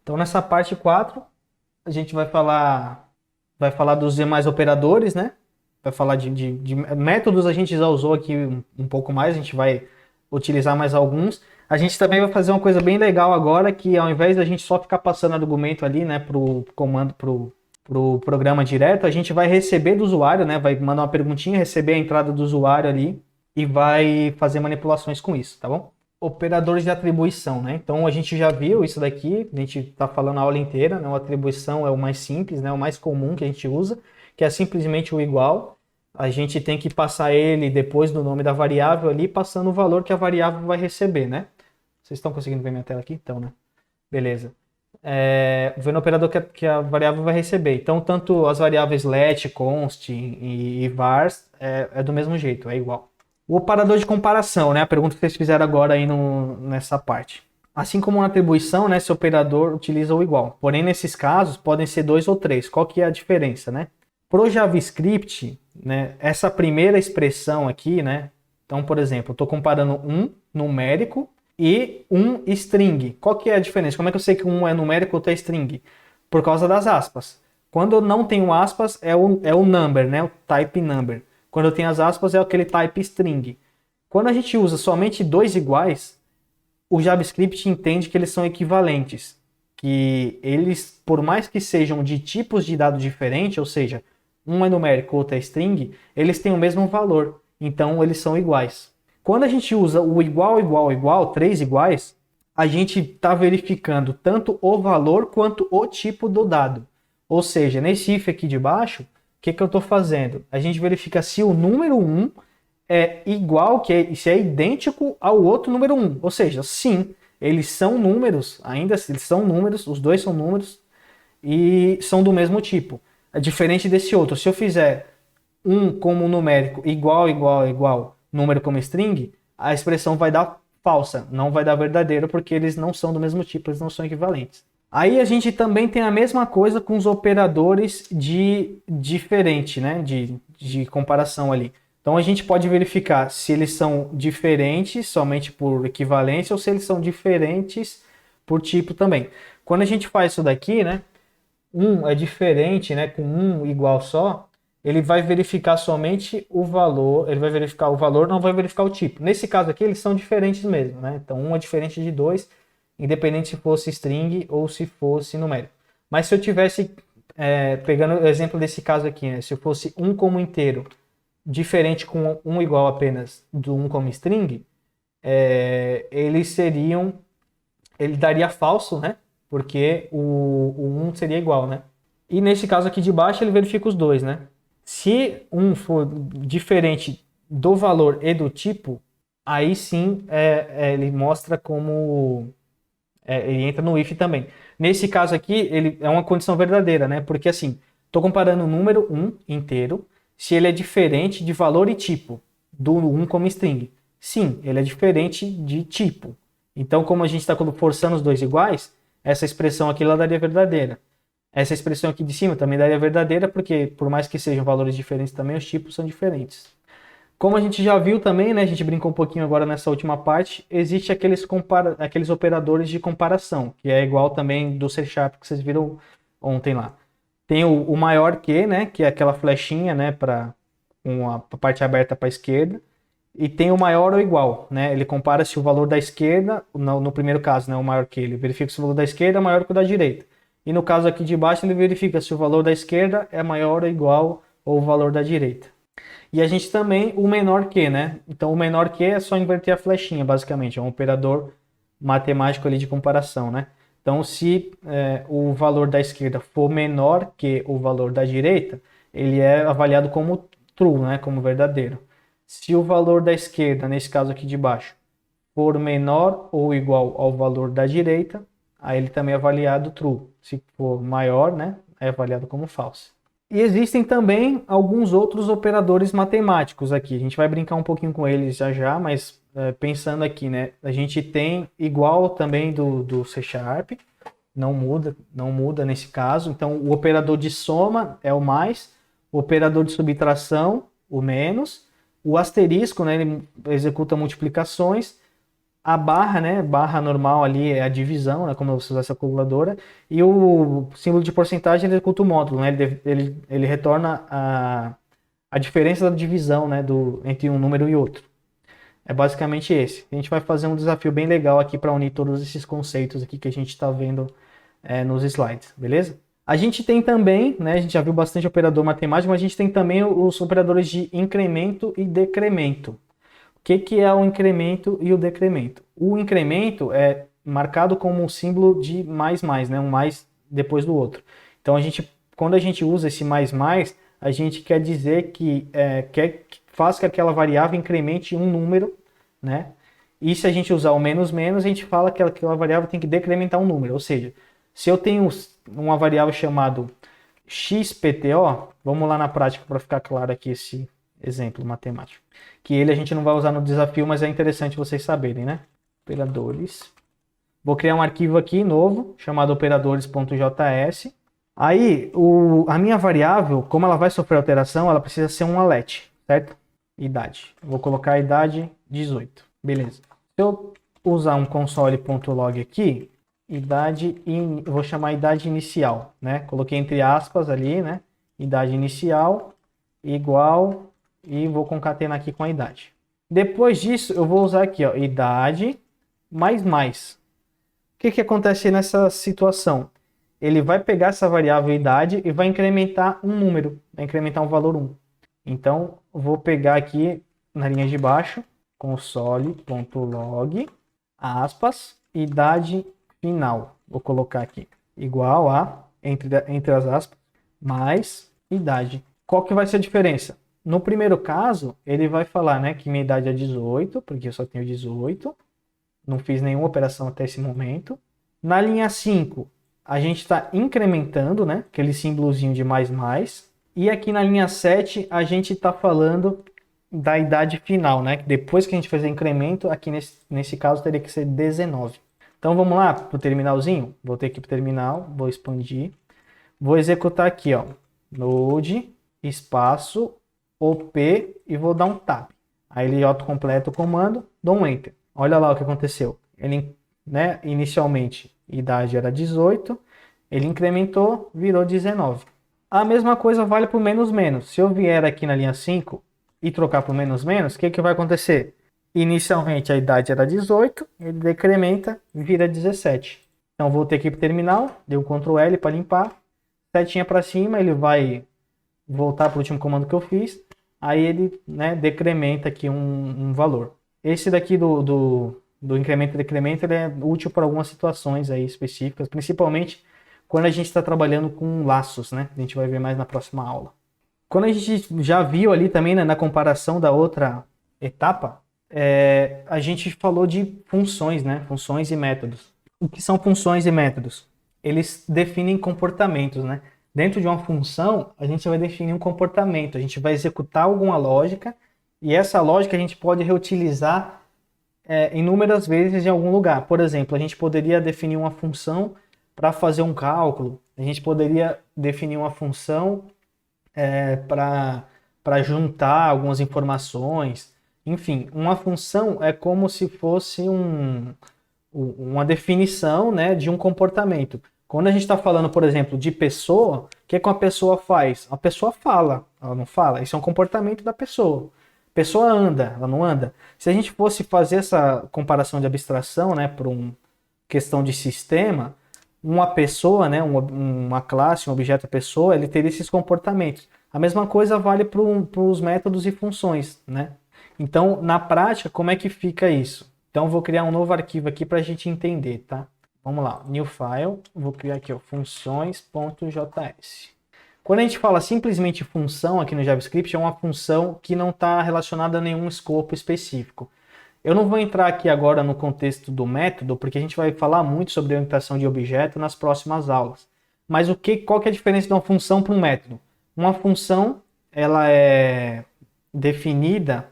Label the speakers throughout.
Speaker 1: Então, nessa parte 4 a gente vai falar dos demais operadores, né? Vai falar de métodos, a gente já usou aqui um pouco mais, a gente vai utilizar mais alguns. A gente também vai fazer uma coisa bem legal agora, que ao invés da gente só ficar passando argumento ali, né, pro comando, pro programa direto, a gente vai receber do usuário, né, vai mandar uma perguntinha, receber a entrada do usuário ali e vai fazer manipulações com isso, tá bom? Operadores de atribuição, né? Então a gente já viu isso daqui, a gente está falando a aula inteira, né? A atribuição é o mais simples, né? O mais comum que a gente usa, que é simplesmente o igual. A gente tem que passar ele depois do nome da variável ali, passando o valor que a variável vai receber, né? Vocês estão conseguindo ver minha tela aqui? Então, né? Beleza. Vendo o operador que a variável vai receber. Então, tanto as variáveis let, const e vars é do mesmo jeito, é igual. O operador de comparação, né? A pergunta que vocês fizeram agora aí nessa parte. Assim como na atribuição, né? Esse operador utiliza o igual. Porém, nesses casos, podem ser 2 ou 3. Qual que é a diferença, né? Pro JavaScript, né? Essa primeira expressão aqui, né? Então, por exemplo, eu estou comparando um numérico e um string. Qual que é a diferença? Como é que eu sei que um é numérico e outro é string? Por causa das aspas. Quando eu não tenho aspas, é o number, né? O type number. Quando eu tenho as aspas, é aquele type string. Quando a gente usa somente dois iguais, o JavaScript entende que eles são equivalentes. Que eles, por mais que sejam de tipos de dado diferentes, ou seja, um é numérico, outro é string, eles têm o mesmo valor. Então, eles são iguais. Quando a gente usa o igual, igual, igual, três iguais, a gente está verificando tanto o valor quanto o tipo do dado. Ou seja, nesse if aqui de baixo, o que eu estou fazendo? A gente verifica se o número 1 é igual, se é idêntico ao outro número 1. Ou seja, sim, eles são números, ainda eles são números, os dois são números e são do mesmo tipo. É diferente desse outro. Se eu fizer um como numérico igual, igual, igual, número como string, a expressão vai dar falsa, não vai dar verdadeiro, porque eles não são do mesmo tipo, eles não são equivalentes. Aí a gente também tem a mesma coisa com os operadores de diferente, né? De comparação ali. Então a gente pode verificar se eles são diferentes somente por equivalência ou se eles são diferentes por tipo também. Quando a gente faz isso daqui, né? Um é diferente, né? Com um igual só, ele vai verificar somente o valor, ele vai verificar o valor, não vai verificar o tipo. Nesse caso aqui, eles são diferentes mesmo, né? Então um é diferente de dois, independente se fosse string ou se fosse numérico. Mas se eu tivesse, pegando o exemplo desse caso aqui, né? Se eu fosse um como inteiro, diferente com um igual apenas do um como string, ele daria falso, né? Porque o 1 seria igual, né? E nesse caso aqui de baixo, ele verifica os dois, né? Se um for diferente do valor e do tipo, aí sim ele mostra como ele entra no if também. Nesse caso aqui, ele é uma condição verdadeira, né? Porque assim, estou comparando o número 1 inteiro, se ele é diferente de valor e tipo do 1 como string. Sim, ele é diferente de tipo. Então, como a gente está forçando os dois iguais, essa expressão aqui ela daria verdadeira. Essa expressão aqui de cima também daria verdadeira, porque por mais que sejam valores diferentes também, os tipos são diferentes. Como a gente já viu também, né, a gente brincou um pouquinho agora nessa última parte, existe aqueles operadores de comparação, que é igual também do C# que vocês viram ontem lá. Tem o maior que, né, que é aquela flechinha, né, para uma parte aberta para a esquerda, e tem o maior ou igual, né? Ele compara se o valor da esquerda, no primeiro caso, né, o maior que, ele verifica se o valor da esquerda é maior que o da direita. E no caso aqui de baixo, ele verifica se o valor da esquerda é maior ou igual ao valor da direita. E a gente também o menor que, né? Então o menor que é só inverter a flechinha, basicamente, é um operador matemático ali de comparação, né? Então se o valor da esquerda for menor que o valor da direita, ele é avaliado como true, né? Como verdadeiro. Se o valor da esquerda, nesse caso aqui de baixo, for menor ou igual ao valor da direita, aí ele também é avaliado true. Se for maior, né? É avaliado como falso. E existem também alguns outros operadores matemáticos aqui. A gente vai brincar um pouquinho com eles já já, mas pensando aqui, né? A gente tem igual também do C#, não muda nesse caso. Então, o operador de soma é o mais, o operador de subtração, o menos, o asterisco, né? Ele executa multiplicações, A barra, né? Barra normal ali é a divisão, né? Como você usa essa calculadora. E o símbolo de porcentagem ele executa o módulo, né? Ele retorna a diferença da divisão, né? Entre um número e outro. É basicamente esse. A gente vai fazer um desafio bem legal aqui para unir todos esses conceitos aqui que a gente está vendo nos slides, beleza? A gente tem também, né? A gente já viu bastante operador matemático, mas a gente tem também os operadores de incremento e decremento. O que é o incremento e o decremento? O incremento é marcado como um símbolo de mais, né? Um mais depois do outro. Então, quando a gente usa esse mais, a gente quer dizer que faz que aquela variável incremente um número, né? E se a gente usar o menos, a gente fala que aquela variável tem que decrementar um número. Ou seja, se eu tenho uma variável chamada XPTO, vamos lá na prática para ficar claro aqui esse exemplo matemático. Que ele a gente não vai usar no desafio, mas é interessante vocês saberem, né? Operadores. Vou criar um arquivo aqui novo, chamado operadores.js. Aí, a minha variável, como ela vai sofrer alteração, ela precisa ser um let, certo? Idade. Vou colocar a idade 18. Beleza. Se eu usar um console.log aqui, vou chamar idade inicial, né? Coloquei entre aspas ali, né? Idade inicial igual e vou concatenar aqui com a idade. Depois disso, eu vou usar aqui, ó, idade mais. O que acontece nessa situação? Ele vai pegar essa variável idade e vai incrementar um número, vai incrementar um valor 1. Então, vou pegar aqui na linha de baixo, console.log, aspas, idade final. Vou colocar aqui, igual a, entre as aspas, mais idade. Qual que vai ser a diferença? No primeiro caso, ele vai falar, né, que minha idade é 18, porque eu só tenho 18. Não fiz nenhuma operação até esse momento. Na linha 5, a gente está incrementando, né, aquele símbolozinho de mais. E aqui na linha 7, a gente está falando da idade final, né? Depois que a gente fazer incremento, aqui nesse caso teria que ser 19. Então vamos lá para o terminalzinho. Voltei aqui para o terminal, vou expandir. Vou executar aqui, ó, node, espaço, op e vou dar um tab. Aí ele autocompleta o comando, dou um enter. Olha lá o que aconteceu. Ele, né, inicialmente, idade era 18, ele incrementou, virou 19. A mesma coisa vale para o menos. Se eu vier aqui na linha 5 e trocar para o menos, o que vai acontecer? Inicialmente a idade era 18, ele decrementa, vira 17. Então voltei aqui para o terminal, dei um Ctrl L para limpar, setinha para cima, ele vai voltar para o último comando que eu fiz, aí ele, né, decrementa aqui um valor. Esse daqui do incremento e decremento ele é útil para algumas situações aí específicas, principalmente quando a gente está trabalhando com laços, né? A gente vai ver mais na próxima aula. Quando a gente já viu ali também, né, na comparação da outra etapa, a gente falou de funções, né? Funções e métodos. O que são funções e métodos? Eles definem comportamentos, né? Dentro de uma função, a gente vai definir um comportamento, a gente vai executar alguma lógica e essa lógica a gente pode reutilizar inúmeras vezes em algum lugar. Por exemplo, a gente poderia definir uma função para fazer um cálculo, a gente poderia definir uma função para juntar algumas informações. Enfim, uma função é como se fosse uma definição, né, de um comportamento. Quando a gente está falando, por exemplo, de pessoa, o que uma pessoa faz? A pessoa fala, ela não fala. Isso é um comportamento da pessoa. A pessoa anda, ela não anda. Se a gente fosse fazer essa comparação de abstração, né, para uma questão de sistema, uma pessoa, né, uma classe, um objeto pessoa, ele teria esses comportamentos. A mesma coisa vale para os métodos e funções, né? Então, na prática, como é que fica isso? Então, vou criar um novo arquivo aqui para a gente entender, tá? Vamos lá, new file, vou criar aqui, ó, funções.js. Quando a gente fala simplesmente função aqui no JavaScript, é uma função que não está relacionada a nenhum escopo específico. Eu não vou entrar aqui agora no contexto do método, porque a gente vai falar muito sobre orientação de objeto nas próximas aulas. Mas qual que é a diferença de uma função para um método? Uma função, ela é definida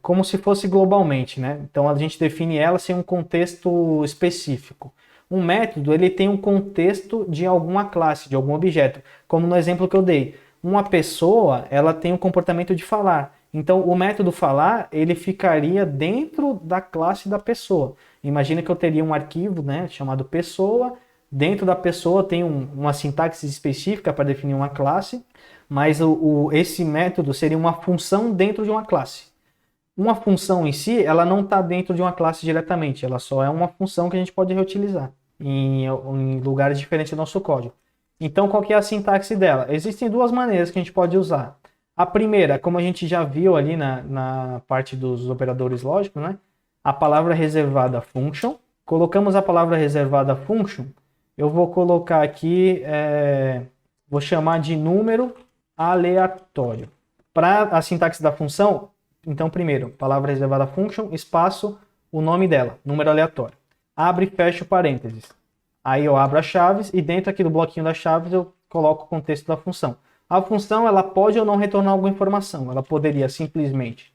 Speaker 1: como se fosse globalmente, né? Então a gente define ela sem um contexto específico. Um método, ele tem um contexto de alguma classe, de algum objeto, como no exemplo que eu dei. Uma pessoa, ela tem um comportamento de falar. Então, o método falar, ele ficaria dentro da classe da pessoa. Imagina que eu teria um arquivo, né, chamado pessoa. Dentro da pessoa tem uma sintaxe específica para definir uma classe, mas esse método seria uma função dentro de uma classe. Uma função em si, ela não está dentro de uma classe diretamente, ela só é uma função que a gente pode reutilizar em lugares diferentes do nosso código. Então, qual que é a sintaxe dela? Existem duas maneiras que a gente pode usar. A primeira, como a gente já viu ali na parte dos operadores lógicos, né? A palavra reservada function. Colocamos a palavra reservada function, eu vou colocar aqui, vou chamar de número aleatório. Para a sintaxe da função, então, primeiro, palavra reservada function, espaço, o nome dela, número aleatório. Abre e fecha o parênteses. Aí eu abro as chaves e dentro aqui do bloquinho das chaves eu coloco o contexto da função. A função, ela pode ou não retornar alguma informação. Ela poderia simplesmente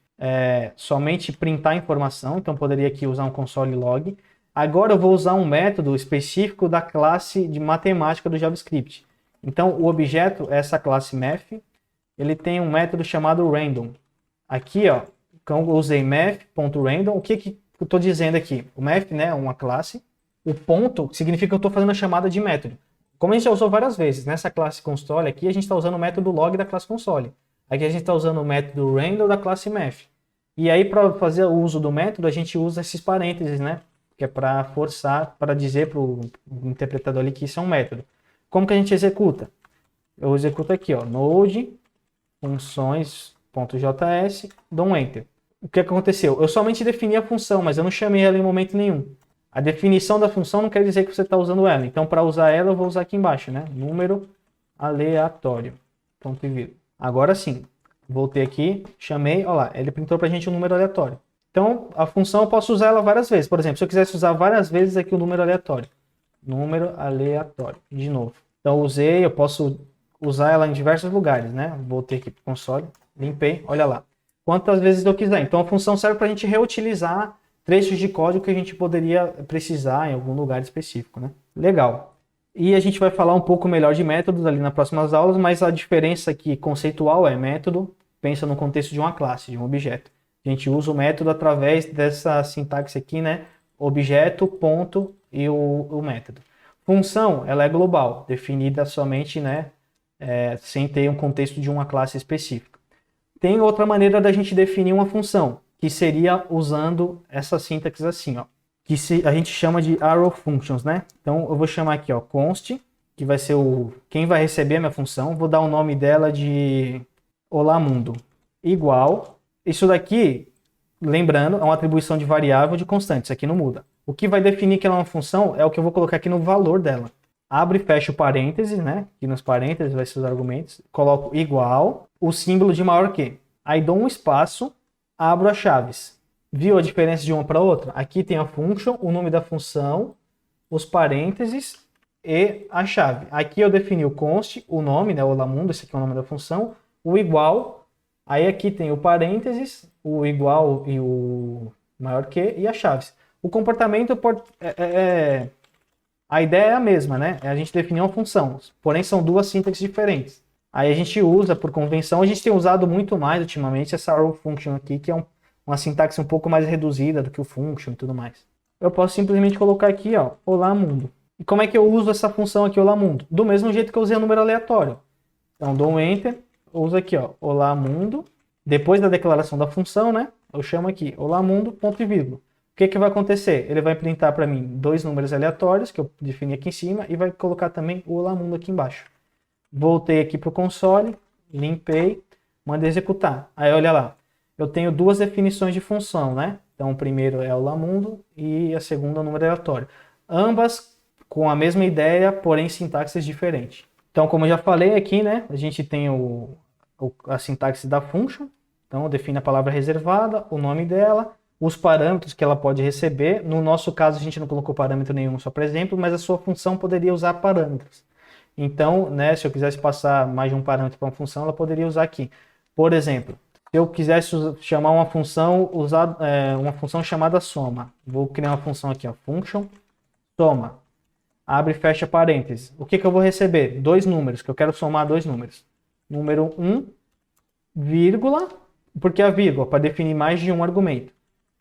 Speaker 1: somente printar informação, então poderia aqui usar um console log. Agora eu vou usar um método específico da classe de matemática do JavaScript. Então o objeto, essa classe math, ele tem um método chamado random. Aqui, ó, eu usei math.random. O que eu estou dizendo aqui? O math, né, é uma classe. O ponto significa que eu estou fazendo a chamada de método. Como a gente já usou várias vezes, nessa classe console aqui, a gente está usando o método log da classe console. Aqui a gente está usando o método random da classe math. E aí, para fazer o uso do método, a gente usa esses parênteses, né? Que é para forçar, para dizer para o interpretador ali que isso é um método. Como que a gente executa? Eu executo aqui, ó, node, funções.js, dou um enter. O que aconteceu? Eu somente defini a função, mas eu não chamei ela em momento nenhum. A definição da função não quer dizer que você está usando ela. Então, para usar ela, eu vou usar aqui embaixo, né? Número aleatório. Ponto e vírgula. Agora sim. Voltei aqui, chamei, olha lá, ele printou para a gente um número aleatório. Então, a função eu posso usar ela várias vezes. Por exemplo, se eu quisesse usar várias vezes aqui o número aleatório. Número aleatório. De novo. Então, usei, eu posso usar ela em diversos lugares, né? Voltei aqui para o console, limpei, olha lá. Quantas vezes eu quiser. Então, a função serve para a gente reutilizar trechos de código que a gente poderia precisar em algum lugar específico, né? Legal. E a gente vai falar um pouco melhor de métodos ali nas próximas aulas, mas a diferença aqui conceitual é método, pensa no contexto de uma classe, de um objeto. A gente usa o método através dessa sintaxe aqui, né? Objeto, ponto e o método. Função, ela é global, definida somente, né? Sem ter um contexto de uma classe específica. Tem outra maneira da gente definir uma função, que seria usando essa sintaxe assim, ó, que a gente chama de arrow functions, né? Então eu vou chamar aqui, ó, const, que vai ser quem vai receber a minha função, vou dar o nome dela de olá mundo, igual, isso daqui, lembrando, é uma atribuição de variável de constante, isso aqui não muda. O que vai definir que ela é uma função é o que eu vou colocar aqui no valor dela. Abre e fecha o parênteses, né? Aqui nos parênteses vai ser os argumentos, coloco igual, o símbolo de maior que. Aí dou um espaço, abro as chaves. Viu a diferença de uma para outra? Aqui tem a function, o nome da função, os parênteses e a chave. Aqui eu defini o const, o nome, né, o lamundo, esse aqui é o nome da função, o igual, aí aqui tem o parênteses, o igual e o maior que e as chaves. O comportamento a ideia é a mesma, né? É a gente definir uma função, porém são duas sintaxes diferentes. Aí a gente usa, por convenção, a gente tem usado muito mais ultimamente essa arrow function aqui, que é uma sintaxe um pouco mais reduzida do que o function e tudo mais. Eu posso simplesmente colocar aqui, ó, olá mundo. E como é que eu uso essa função aqui, olá mundo? Do mesmo jeito que eu usei o número aleatório. Então dou um enter, uso aqui, ó, olá mundo. Depois da declaração da função, né? Eu chamo aqui, olá mundo, ponto e vírgula. O que vai acontecer? Ele vai printar para mim dois números aleatórios, que eu defini aqui em cima, e vai colocar também o olá mundo aqui embaixo. Voltei aqui para o console, limpei, mandei executar. Aí olha lá, eu tenho duas definições de função, né? Então o primeiro é o lamundo e a segunda é o número aleatório. Ambas com a mesma ideia, porém sintaxes diferentes. Então, como eu já falei aqui, né? A gente tem a sintaxe da function. Então eu defino a palavra reservada, o nome dela, os parâmetros que ela pode receber. No nosso caso, a gente não colocou parâmetro nenhum, só por exemplo, mas a sua função poderia usar parâmetros. Então, né, se eu quisesse passar mais de um parâmetro para uma função, ela poderia usar aqui. Por exemplo, se eu quisesse chamar uma função, usar uma função chamada soma. Vou criar uma função aqui, ó, function soma. Abre e fecha parênteses. O que eu vou receber? Dois números, que eu quero somar dois números. Número 1, vírgula, Porque a vírgula, para definir mais de um argumento.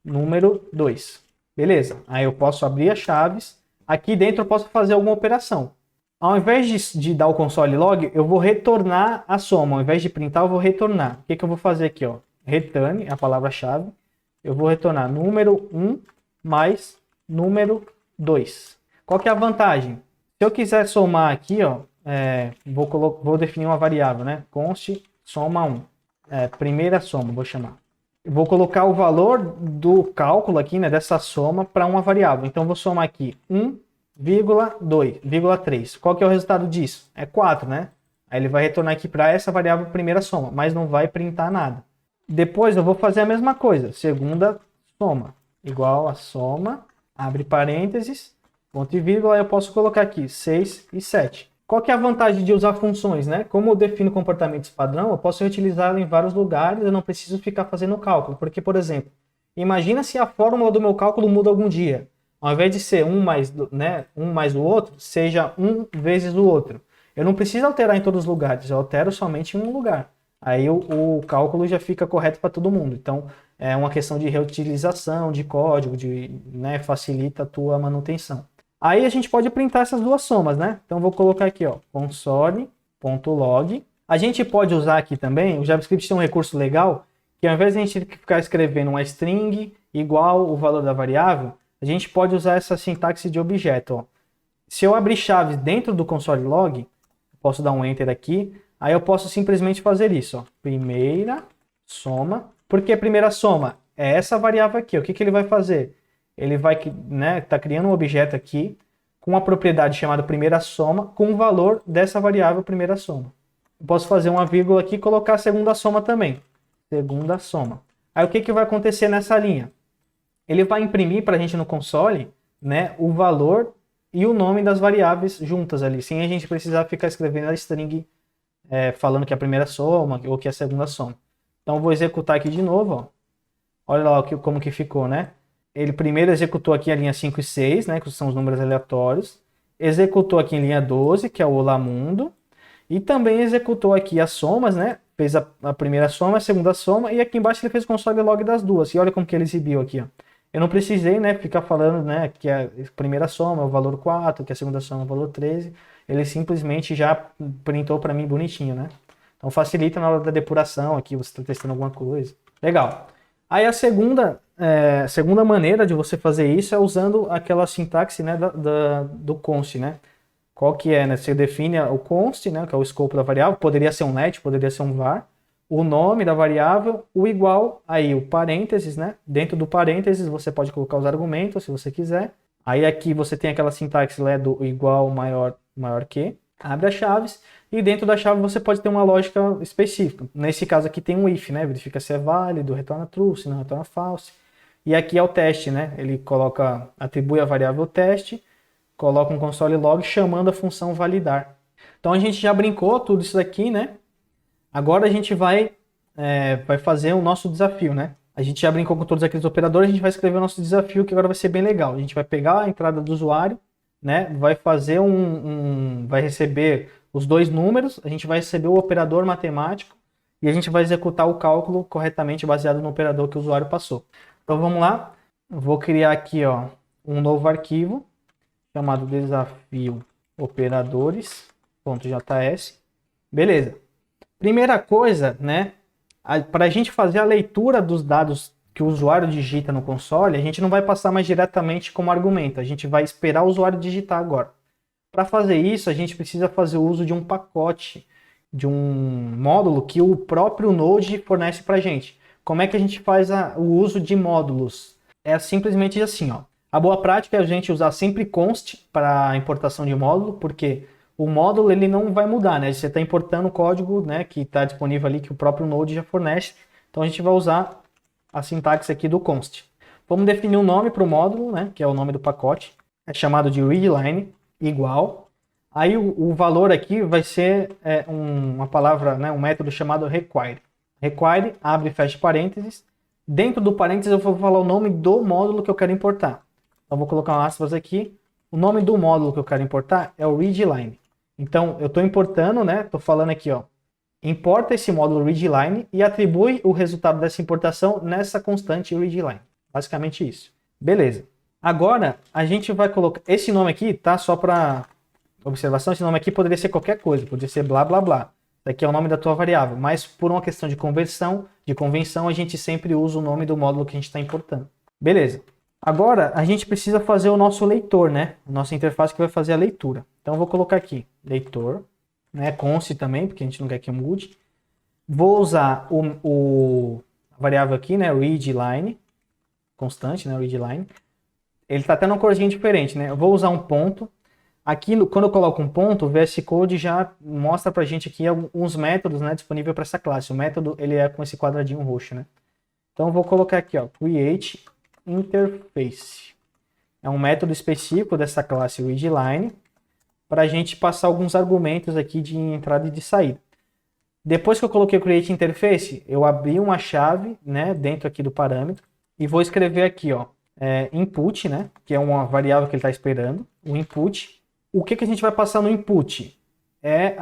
Speaker 1: Número 2. Beleza. Aí eu posso abrir as chaves. Aqui dentro eu posso fazer alguma operação. Ao invés de dar o console log, eu vou retornar a soma. Ao invés de printar, eu vou retornar. O que eu vou fazer aqui? Ó? Return, a palavra-chave. Eu vou retornar número 1 mais número 2. Qual que é a vantagem? Se eu quiser somar aqui, ó, vou definir uma variável, né? Const soma 1. Primeira soma, vou chamar. Eu vou colocar o valor do cálculo aqui, né, dessa soma para uma variável. Então, eu vou somar aqui 1,2,3. Qual que é o resultado disso? É 4, né? Aí ele vai retornar aqui para essa variável primeira soma, mas não vai printar nada. Depois eu vou fazer a mesma coisa. Segunda soma, igual a soma, abre parênteses, ponto e vírgula, eu posso colocar aqui 6 e 7. Qual que é a vantagem de usar funções, né? Como eu defino comportamentos padrão, eu posso utilizá-lo em vários lugares, eu não preciso ficar fazendo cálculo. Porque, por exemplo, imagina se a fórmula do meu cálculo muda algum dia. Ao invés de ser um mais o outro, seja 1 vezes o outro. Eu não preciso alterar em todos os lugares, eu altero somente em um lugar. Aí o cálculo já fica correto para todo mundo. Então, é uma questão de reutilização de código, facilita a tua manutenção. Aí a gente pode printar essas duas somas, né? Então, vou colocar aqui, ó, console.log. A gente pode usar aqui também, o JavaScript tem um recurso legal, que ao invés de a gente ficar escrevendo uma string igual o valor da variável, a gente pode usar essa sintaxe de objeto, ó. Se eu abrir chaves dentro do console.log, posso dar um enter aqui, aí eu posso simplesmente fazer isso, ó. Primeira soma. Por que primeira soma? É essa variável aqui. O que ele vai fazer? Ele vai, né, tá criando um objeto aqui com uma propriedade chamada primeira soma com o valor dessa variável primeira soma. Eu posso fazer uma vírgula aqui e colocar a segunda soma também. Segunda soma. Aí o que vai acontecer nessa linha? Ele vai imprimir para a gente no console, né, o valor e o nome das variáveis juntas ali, sem a gente precisar ficar escrevendo a string falando que é a primeira soma ou que é a segunda soma. Então eu vou executar aqui de novo, ó. Olha lá como que ficou, né? Ele primeiro executou aqui a linha 5 e 6, né, que são os números aleatórios. Executou aqui em linha 12, que é o Olá Mundo. E também executou aqui as somas, né? Fez a primeira soma, a segunda soma. E aqui embaixo ele fez o console log das duas. E olha como que ele exibiu aqui, ó. Eu não precisei, né, ficar falando, né, que a primeira soma é o valor 4, que a segunda soma é o valor 13. Ele simplesmente já printou para mim bonitinho, né? Então facilita na hora da depuração aqui, você está testando alguma coisa. Legal. Aí a segunda maneira de você fazer isso é usando aquela sintaxe, né, do const, né? Qual que é, né? Você define o const, né, que é o escopo da variável, poderia ser um let, poderia ser um var, o nome da variável, o igual, aí o parênteses, né? Dentro do parênteses você pode colocar os argumentos, se você quiser. Aí aqui você tem aquela sintaxe, né, do igual maior que, abre as chaves, e dentro da chave você pode ter uma lógica específica. Nesse caso aqui tem um if, né? Verifica se é válido, retorna true, se não retorna false. E aqui é o teste, né? Ele atribui a variável teste, coloca um console log chamando a função validar. Então a gente já brincou tudo isso daqui, né? Agora a gente vai fazer o nosso desafio, né? A gente já brincou com todos aqueles operadores, a gente vai escrever o nosso desafio, que agora vai ser bem legal. A gente vai pegar a entrada do usuário, né? Vai fazer vai receber os dois números, a gente vai receber o operador matemático e a gente vai executar o cálculo corretamente baseado no operador que o usuário passou. Então vamos lá, vou criar aqui, ó, um novo arquivo chamado desafio operadores.js. Beleza. Primeira coisa, né, para a gente fazer a leitura dos dados que o usuário digita no console, a gente não vai passar mais diretamente como argumento, a gente vai esperar o usuário digitar agora. Para fazer isso, a gente precisa fazer o uso de um pacote, de um módulo que o próprio Node fornece para a gente. Como é que a gente faz o uso de módulos? É simplesmente assim, ó. A boa prática é a gente usar sempre const para a importação de módulo, porque o módulo ele não vai mudar, né? Você está importando o código, né, que está disponível ali, que o próprio Node já fornece. Então a gente vai usar a sintaxe aqui do const. Vamos definir um nome para o módulo, né, que é o nome do pacote. É chamado de readline, igual. Aí o valor aqui vai ser uma palavra, né, um método chamado require. Require, abre e fecha parênteses. Dentro do parênteses eu vou falar o nome do módulo que eu quero importar. Então vou colocar um aspas aqui. O nome do módulo que eu quero importar é o readline. Então eu estou importando, né? Estou falando aqui, ó, importa esse módulo readline e atribui o resultado dessa importação nessa constante readline. Basicamente isso. Beleza. Agora, a gente vai colocar... Esse nome aqui, tá? Só para observação, esse nome aqui poderia ser qualquer coisa. Poderia ser blá, blá, blá. Isso aqui é o nome da tua variável. Mas por uma questão de convenção, a gente sempre usa o nome do módulo que a gente está importando. Beleza. Agora, a gente precisa fazer o nosso leitor, né? A nossa interface que vai fazer a leitura. Então, eu vou colocar aqui, leitor, né? Const também, porque a gente não quer que mude. Vou usar a variável aqui, né? Readline, constante, né? Readline. Ele está até numa corzinha diferente, né? Eu vou usar um ponto. Aqui, quando eu coloco um ponto, o VS Code já mostra pra gente aqui alguns métodos, né? Disponível para essa classe. O método, ele é com esse quadradinho roxo, né? Então, eu vou colocar aqui, ó, create interface. É um método específico dessa classe readline para a gente passar alguns argumentos aqui de entrada e de saída. Depois que eu coloquei o create interface, eu abri uma chave, né, dentro aqui do parâmetro e vou escrever aqui, ó, input, né, que é uma variável que ele está esperando, o input. O que a gente vai passar no input? É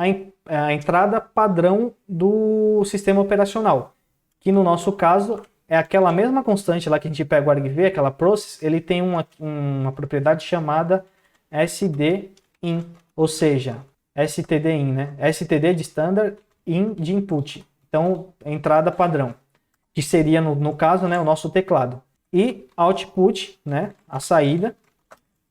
Speaker 1: a entrada padrão do sistema operacional, que no nosso caso é aquela mesma constante lá que a gente pega o argv, aquela process, ele tem uma propriedade chamada stdin, ou seja, stdin, né? std de standard, in de input. Então, entrada padrão, que seria, no caso, né, o nosso teclado. E output, né, a saída,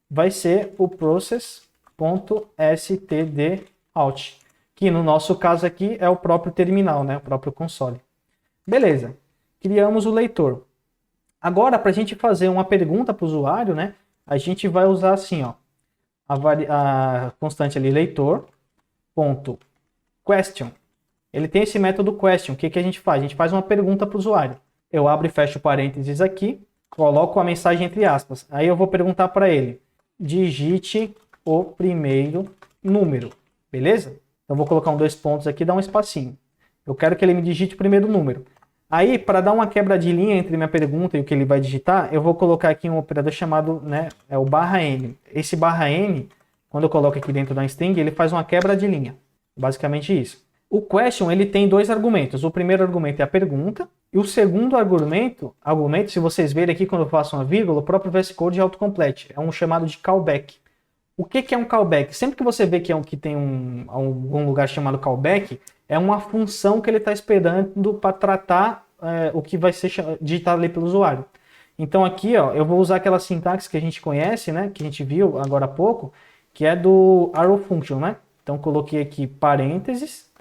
Speaker 1: vai ser o process.stdout, que no nosso caso aqui é o próprio terminal, né, o próprio console. Beleza. Criamos o leitor. Agora, para a gente fazer uma pergunta para o usuário, né, a gente vai usar assim, ó, a constante ali, leitor.question. Ele tem esse método question. O que a gente faz? A gente faz uma pergunta para o usuário. Eu abro e fecho parênteses aqui, coloco a mensagem entre aspas. Aí eu vou perguntar para ele, digite o primeiro número. Beleza? Então, vou colocar dois pontos aqui e dar um espacinho. Eu quero que ele me digite o primeiro número. Aí, para dar uma quebra de linha entre minha pergunta e o que ele vai digitar, eu vou colocar aqui um operador chamado, né, é o /n. Esse /n, quando eu coloco aqui dentro da string, ele faz uma quebra de linha. Basicamente isso. O question, ele tem dois argumentos. O primeiro argumento é a pergunta, e o segundo argumento, se vocês verem aqui quando eu faço uma vírgula, o próprio VS Code é autocomplete. É um chamado de callback. O que é um callback? Sempre que você vê que tem algum lugar chamado callback, é uma função que ele está esperando para tratar o que vai ser digitado ali pelo usuário. Então aqui, ó, eu vou usar aquela sintaxe que a gente conhece, né, que a gente viu agora há pouco, que é do arrow function, né? Então coloquei aqui parênteses,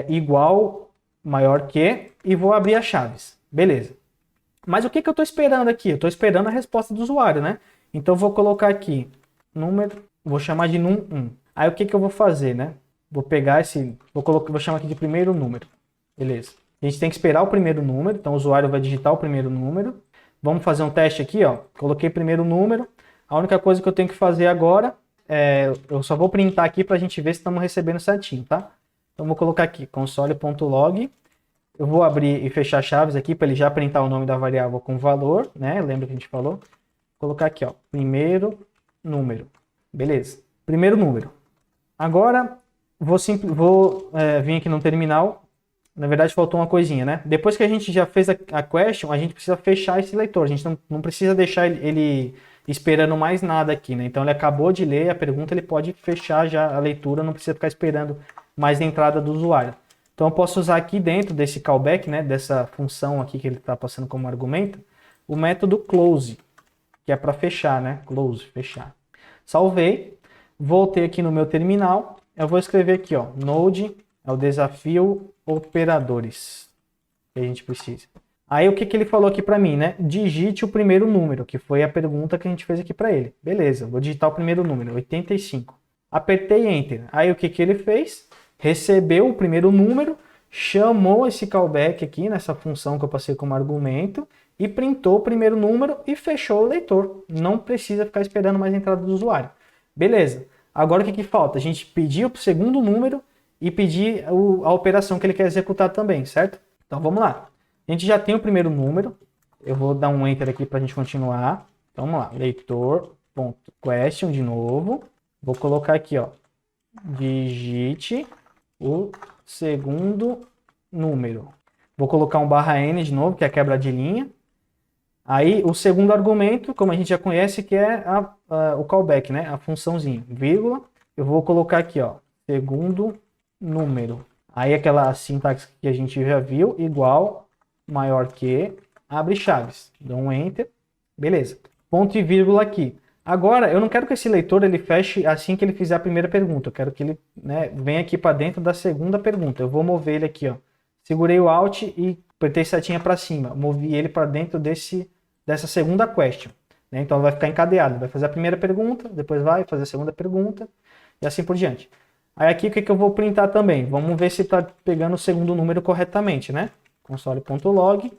Speaker 1: igual, maior que, e vou abrir as chaves. Beleza. Mas o que eu estou esperando aqui? Eu estou esperando a resposta do usuário, né? Então eu vou colocar aqui número, vou chamar de num1. Aí o que eu vou fazer, né? Vou pegar vou chamar aqui de primeiro número. Beleza. A gente tem que esperar o primeiro número, então o usuário vai digitar o primeiro número. Vamos fazer um teste aqui, ó. Coloquei primeiro número. A única coisa que eu tenho que fazer agora eu só vou printar aqui para a gente ver se estamos recebendo certinho, tá? Então vou colocar aqui console.log. Eu vou abrir e fechar chaves aqui para ele já printar o nome da variável com valor, né? Lembra que a gente falou? Vou colocar aqui, ó, primeiro número. Beleza. Primeiro número. Agora vou vir aqui no terminal. Na verdade, faltou uma coisinha, né? Depois que a gente já fez a question, a gente precisa fechar esse leitor. A gente não precisa deixar ele esperando mais nada aqui, né? Então, ele acabou de ler a pergunta, ele pode fechar já a leitura, não precisa ficar esperando mais a entrada do usuário. Então, eu posso usar aqui dentro desse callback, né? Dessa função aqui que ele está passando como argumento, o método close, que é para fechar, né? Close, fechar. Salvei. Voltei aqui no meu terminal. Eu vou escrever aqui, ó, Node é o desafio operadores que a gente precisa. Aí o que ele falou aqui para mim, né? Digite o primeiro número, que foi a pergunta que a gente fez aqui para ele. Beleza, vou digitar o primeiro número, 85. Apertei Enter. Aí o que ele fez? Recebeu o primeiro número, chamou esse callback aqui nessa função que eu passei como argumento e printou o primeiro número e fechou o leitor. Não precisa ficar esperando mais a entrada do usuário. Beleza. Agora o que falta? A gente pedir o segundo número e pedir a operação que ele quer executar também, certo? Então vamos lá. A gente já tem o primeiro número. Eu vou dar um Enter aqui para a gente continuar. Então vamos lá. Leitor.question de novo. Vou colocar aqui, ó. Digite o segundo número. Vou colocar um barra N de novo, que é a quebra de linha. Aí o segundo argumento, como a gente já conhece, que é o callback, né? A funçãozinha, vírgula. Eu vou colocar aqui, ó, segundo número. Aí aquela sintaxe que a gente já viu, igual, maior que, abre chaves. Dou um enter, beleza. Ponto e vírgula aqui. Agora, eu não quero que esse leitor ele feche assim que ele fizer a primeira pergunta. Eu quero que ele, né, venha aqui para dentro da segunda pergunta. Eu vou mover ele aqui, ó. Segurei o Alt e apertei setinha para cima. Movi ele para dentro dessa segunda question. Né? Então vai ficar encadeado. Vai fazer a primeira pergunta, depois vai fazer a segunda pergunta e assim por diante. Aí aqui o que eu vou printar também? Vamos ver se está pegando o segundo número corretamente, né? Console.log.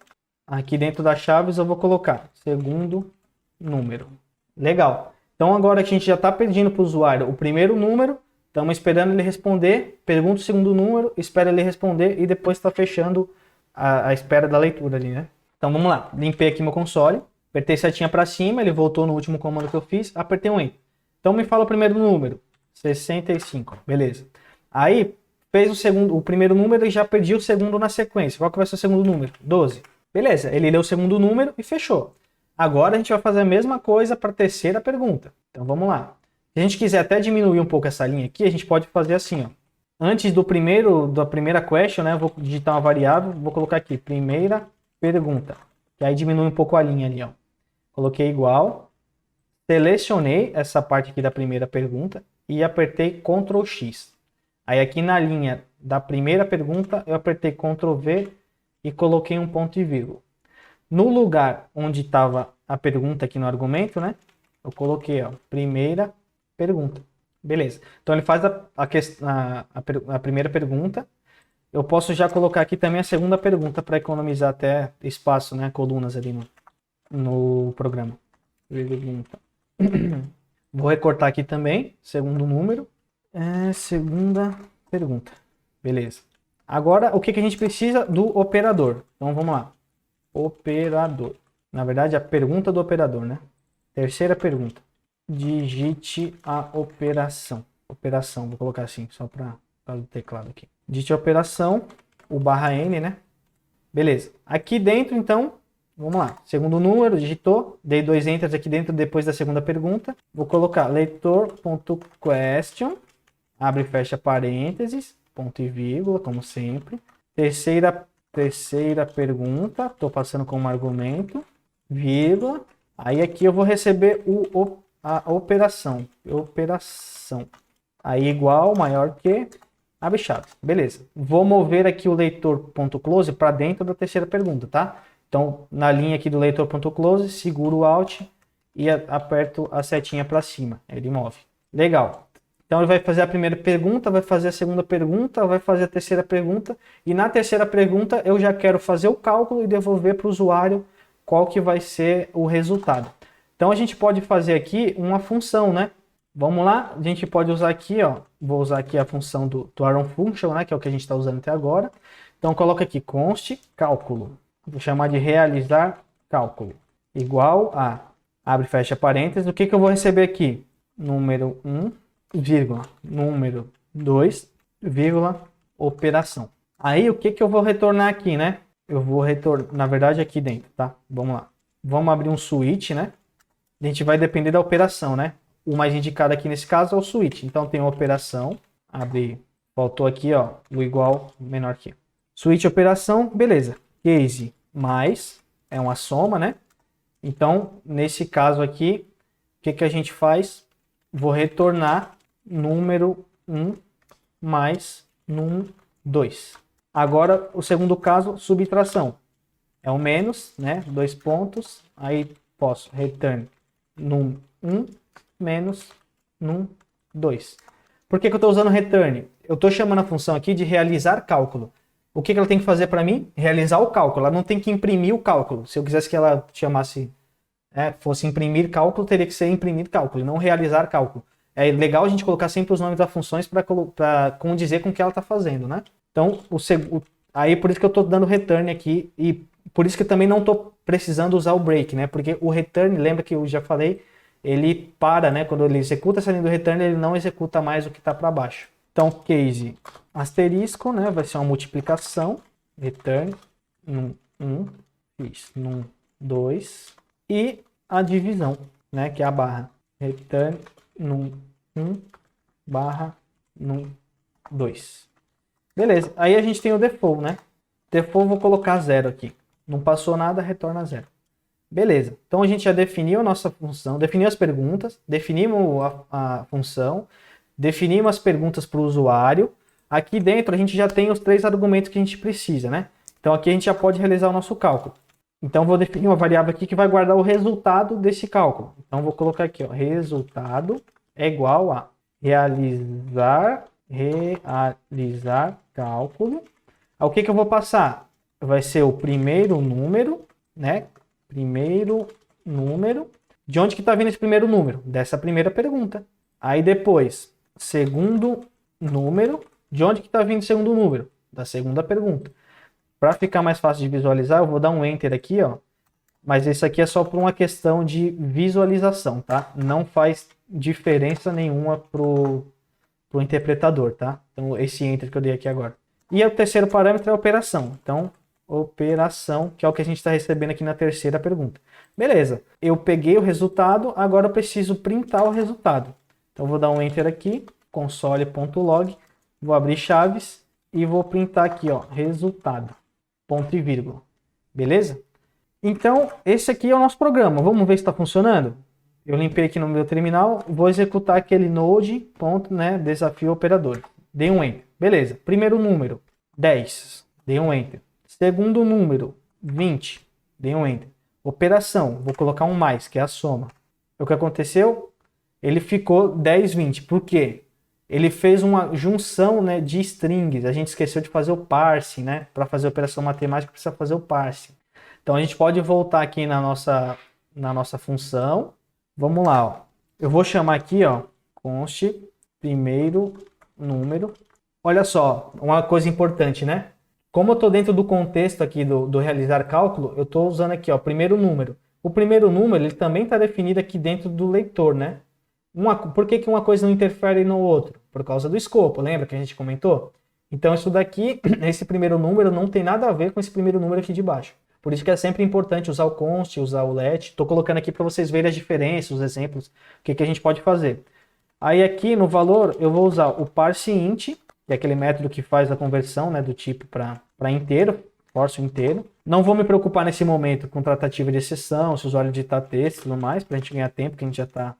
Speaker 1: Aqui dentro das chaves eu vou colocar segundo número. Legal. Então agora a gente já está pedindo para o usuário o primeiro número. Estamos esperando ele responder. Pergunta o segundo número, espera ele responder e depois está fechando a espera da leitura ali, né? Então vamos lá. Limpei aqui meu console. Apertei setinha para cima, ele voltou no último comando que eu fiz. Apertei um Enter. Então me fala o primeiro número. 65, beleza. Aí, fez o primeiro número e já pediu o segundo na sequência. Qual que vai ser o segundo número? 12. Beleza, ele leu o segundo número e fechou. Agora a gente vai fazer a mesma coisa para a terceira pergunta. Então vamos lá. Se a gente quiser até diminuir um pouco essa linha aqui, a gente pode fazer assim, ó. Antes da primeira question, né, eu vou digitar uma variável, vou colocar aqui, primeira pergunta. Que aí diminui um pouco a linha ali, ó. Coloquei igual, selecionei essa parte aqui da primeira pergunta e apertei Ctrl X. Aí aqui na linha da primeira pergunta eu apertei Ctrl V e coloquei um ponto e vírgula. No lugar onde estava a pergunta aqui no argumento, né? Eu coloquei, ó, primeira pergunta. Beleza. Então ele faz a primeira pergunta. Eu posso já colocar aqui também a segunda pergunta para economizar até espaço, né? Colunas ali no programa. Pergunta. Vou recortar aqui também, segundo número. Segunda pergunta. Beleza. Agora, o que a gente precisa do operador? Então, vamos lá. Operador. Na verdade, a pergunta do operador, né? Terceira pergunta. Digite a operação. Operação, vou colocar assim, só para o teclado aqui. Digite a operação, o barra N, né? Beleza. Aqui dentro, então, vamos lá. Segundo número, digitou. Dei 2 enters aqui dentro depois da segunda pergunta. Vou colocar leitor.question. Abre e fecha parênteses. Ponto e vírgula, como sempre. Terceira pergunta. Estou passando como argumento. Vírgula. Aí aqui eu vou receber a operação. Operação. Aí igual, maior que. Abre chaves. Beleza. Vou mover aqui o leitor.close para dentro da terceira pergunta, tá? Então, na linha aqui do leitor.close, seguro o Alt e aperto a setinha para cima. Ele move. Legal. Então, ele vai fazer a primeira pergunta, vai fazer a segunda pergunta, vai fazer a terceira pergunta. E na terceira pergunta, eu já quero fazer o cálculo e devolver para o usuário qual que vai ser o resultado. Então, a gente pode fazer aqui uma função, né? Vamos lá, a gente pode usar aqui, ó. Vou usar aqui a função do arrow function, né? Que é o que a gente está usando até agora. Então, coloca aqui const cálculo. Vou chamar de realizar cálculo. Igual a, abre e fecha parênteses. O que eu vou receber aqui? Número 1, vírgula, número 2, vírgula, operação. Aí, o que eu vou retornar aqui, né? Eu vou retornar, na verdade, aqui dentro, tá? Vamos lá. Vamos abrir um switch, né? A gente vai depender da operação, né? O mais indicado aqui nesse caso é o switch. Então, tem uma operação. Abrir. Faltou aqui, ó, o igual menor que. Switch operação, beleza. Case mais é uma soma, né? Então, nesse caso aqui, o que a gente faz? Vou retornar número 1 mais número 2. Agora, o segundo caso, subtração. É o menos, né? 2 pontos. Aí, posso return num 1 menos num 2. Por que eu estou usando return? Eu estou chamando a função aqui de realizar cálculo. O que ela tem que fazer para mim? Realizar o cálculo. Ela não tem que imprimir o cálculo. Se eu quisesse que ela chamasse, fosse imprimir cálculo, teria que ser imprimir cálculo, não realizar cálculo. É legal a gente colocar sempre os nomes das funções para condizer com o que ela está fazendo, né? Então, aí por isso que eu estou dando return aqui e por isso que eu também não estou precisando usar o break, né? Porque o return, lembra que eu já falei, ele para, né? Quando ele executa essa linha do return, ele não executa mais o que está para baixo. Então, case asterisco, né? Vai ser uma multiplicação. return num 1, fiz num 2 e a divisão, né, que é a barra. Return num 1 barra num 2. Beleza, aí a gente tem o default, né? Default vou colocar 0 aqui. Não passou nada, retorna 0. Beleza, então a gente já definiu a nossa função, definiu as perguntas, definimos a função, definimos as perguntas para o usuário. Aqui dentro a gente já tem os 3 argumentos que a gente precisa, né? Então aqui a gente já pode realizar o nosso cálculo. Então vou definir uma variável aqui que vai guardar o resultado desse cálculo. Então vou colocar aqui, ó, resultado é igual a realizar cálculo. O que eu vou passar? Vai ser o primeiro número, né? Primeiro número. De onde que está vindo esse primeiro número? Dessa primeira pergunta. Aí depois, segundo número. De onde que está vindo o segundo número? Da segunda pergunta. Para ficar mais fácil de visualizar, eu vou dar um Enter aqui, ó. Mas isso aqui é só por uma questão de visualização, tá? Não faz diferença nenhuma pro interpretador, tá? Então, esse Enter que eu dei aqui agora. E o terceiro parâmetro é a operação. Então, operação, que é o que a gente está recebendo aqui na terceira pergunta. Beleza, eu peguei o resultado, agora eu preciso printar o resultado. Então, eu vou dar um Enter aqui, console.log, vou abrir chaves e vou printar aqui, ó, resultado, ponto e vírgula. Beleza? Então, esse aqui é o nosso programa. Vamos ver se está funcionando? Eu limpei aqui no meu terminal, vou executar aquele node, ponto, né, desafio operador. Dei um Enter. Beleza. Primeiro número, 10. Dei um Enter. Segundo número, 20. Dei um Enter. Operação, vou colocar um mais, que é a soma. O que aconteceu? Ele ficou 10, 20. Por quê? Ele fez uma junção, né, de strings. A gente esqueceu de fazer o parsing, né? Para fazer a operação matemática, precisa fazer o parsing. Então, a gente pode voltar aqui na nossa função. Vamos lá, ó. Eu vou chamar aqui, ó, const primeiro número. Olha só, uma coisa importante, né? Como eu estou dentro do contexto aqui do realizar cálculo, eu estou usando aqui, ó, primeiro número. O primeiro número, ele também está definido aqui dentro do leitor, né? Por que uma coisa não interfere no outro? Por causa do escopo, lembra que a gente comentou? Então, isso daqui, esse primeiro número não tem nada a ver com esse primeiro número aqui de baixo. Por isso que é sempre importante usar o const, usar o let. Estou colocando aqui para vocês verem as diferenças, os exemplos, o que a gente pode fazer. Aí aqui no valor eu vou usar o parseInt, que é aquele método que faz a conversão, né, do tipo para inteiro, forço inteiro. Não vou me preocupar nesse momento com tratativa de exceção, se o usuário digitar texto e tudo mais, para a gente ganhar tempo, que a gente já está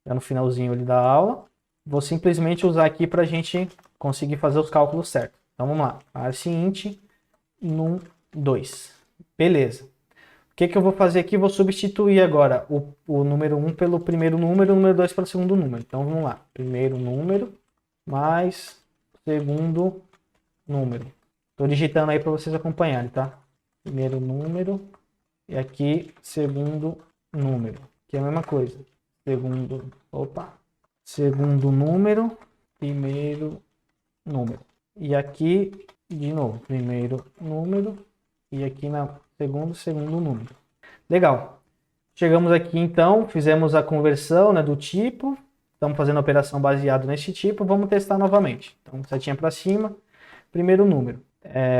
Speaker 1: no finalzinho ali da aula. Vou simplesmente usar aqui para a gente conseguir fazer os cálculos certos. Então vamos lá, parseInt num 2. Beleza. O que eu vou fazer aqui? Vou substituir agora o número 1 pelo primeiro número e o número 2 pelo segundo número. Então vamos lá. Primeiro número mais segundo número. Estou digitando aí para vocês acompanharem, tá? Primeiro número e aqui segundo número. Que é a mesma coisa. Segundo número, primeiro número. E aqui, de novo, primeiro número e aqui na segundo número. Legal. Chegamos aqui então, fizemos a conversão, né, do tipo. Estamos fazendo a operação baseada nesse tipo. Vamos testar novamente. Então, setinha para cima. Primeiro número.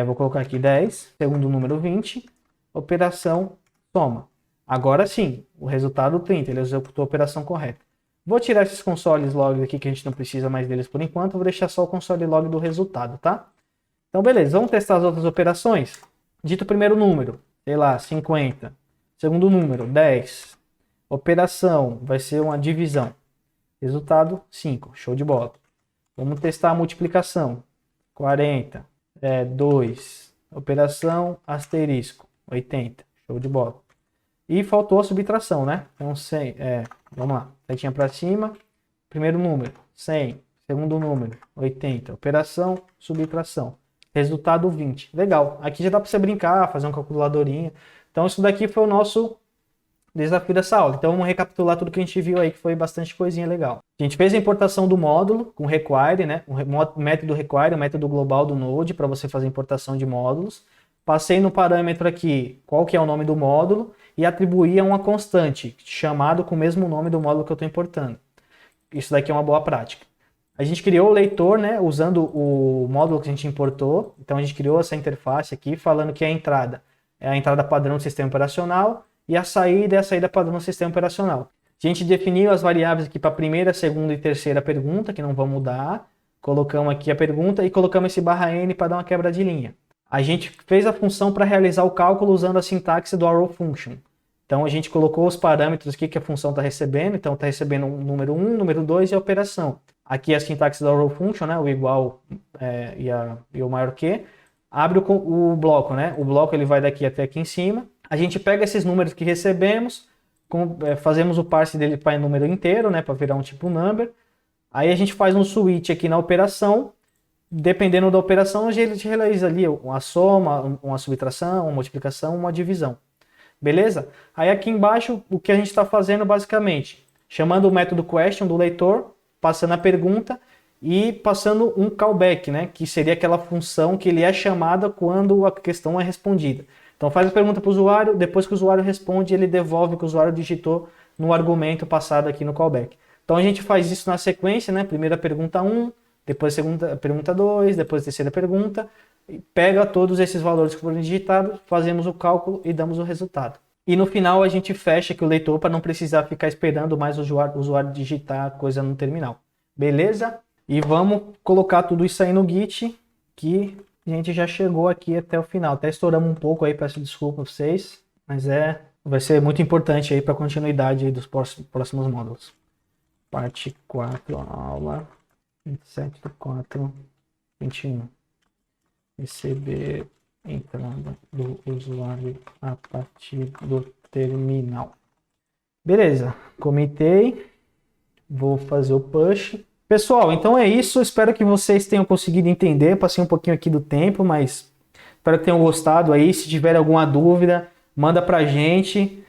Speaker 1: Vou colocar aqui 10. Segundo número 20. Operação soma. Agora sim, o resultado 30. Ele executou a operação correta. Vou tirar esses console logs aqui que a gente não precisa mais deles por enquanto. Vou deixar só o console log do resultado, tá? Então, beleza. Vamos testar as outras operações? Dito o primeiro número, sei lá, 50. Segundo número, 10. Operação vai ser uma divisão. Resultado, 5. Show de bola. Vamos testar a multiplicação. 40. 2. Operação, asterisco. 80. Show de bola. E faltou a subtração, né? Então, 100. Vamos lá. Setinha para cima. Primeiro número, 100. Segundo número, 80. Operação, subtração. Resultado 20. Legal. Aqui já dá para você brincar, fazer uma calculadorinha. Então, isso daqui foi o nosso desafio dessa aula. Então, vamos recapitular tudo que a gente viu aí, que foi bastante coisinha legal. A gente fez a importação do módulo com require, né? O método require, o método global do Node, para você fazer a importação de módulos. Passei no parâmetro aqui, qual que é o nome do módulo, e atribuí a uma constante, chamado com o mesmo nome do módulo que eu estou importando. Isso daqui é uma boa prática. A gente criou o leitor, né, usando o módulo que a gente importou. Então a gente criou essa interface aqui, falando que a entrada é a entrada padrão do sistema operacional e a saída é a saída padrão do sistema operacional. A gente definiu as variáveis aqui para a primeira, segunda e terceira pergunta, que não vão mudar. Colocamos aqui a pergunta e colocamos esse /n para dar uma quebra de linha. A gente fez a função para realizar o cálculo usando a sintaxe do arrow function. Então a gente colocou os parâmetros aqui que a função está recebendo. Então está recebendo o número 1, número 2 e a operação. Aqui a sintaxe do arrow function, né, o igual e o maior que. Abre o bloco, né? O bloco ele vai daqui até aqui em cima. A gente pega esses números que recebemos, fazemos o parse dele para número inteiro, né, para virar um tipo number. Aí a gente faz um switch aqui na operação. Dependendo da operação, a gente realiza ali uma soma, uma subtração, uma multiplicação, uma divisão. Beleza? Aí aqui embaixo, o que a gente está fazendo basicamente, chamando o método question do leitor, passando a pergunta e passando um callback, né? Que seria aquela função que ele é chamada quando a questão é respondida. Então faz a pergunta para o usuário, depois que o usuário responde, ele devolve o que o usuário digitou no argumento passado aqui no callback. Então a gente faz isso na sequência, né? Primeira pergunta 1, depois segunda pergunta 2, depois terceira pergunta, pega todos esses valores que foram digitados, fazemos o cálculo e damos o resultado. E no final a gente fecha aqui o leitor para não precisar ficar esperando mais o usuário digitar a coisa no terminal. Beleza? E vamos colocar tudo isso aí no Git, que a gente já chegou aqui até o final. Até estouramos um pouco aí, peço desculpa a vocês, mas vai ser muito importante aí para a continuidade aí dos próximos módulos. Parte 4, aula 27/4/21. Receber entrada do usuário a partir do terminal. Beleza, comitei. Vou fazer o push. Pessoal, então é isso. Espero que vocês tenham conseguido entender. Passei um pouquinho aqui do tempo, mas espero que tenham gostado aí. Se tiver alguma dúvida, manda pra gente.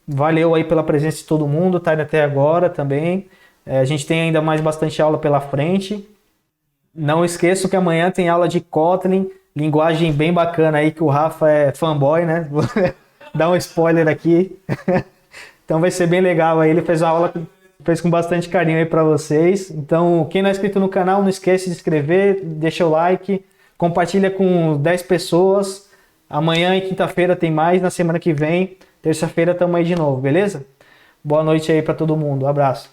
Speaker 1: Valeu aí pela presença de todo mundo, tá indo até agora também. A gente tem ainda mais bastante aula pela frente. Não esqueçam que amanhã tem aula de Kotlin, linguagem bem bacana aí, que o Rafa é fanboy, né? Vou dar um spoiler aqui. Então vai ser bem legal aí. Ele fez uma aula fez com bastante carinho aí para vocês. Então, quem não é inscrito no canal, não esquece de se inscrever, deixa o like, compartilha com 10 pessoas. Amanhã e quinta-feira tem mais, na semana que vem, terça-feira, tamo aí de novo, beleza? Boa noite aí para todo mundo, um abraço.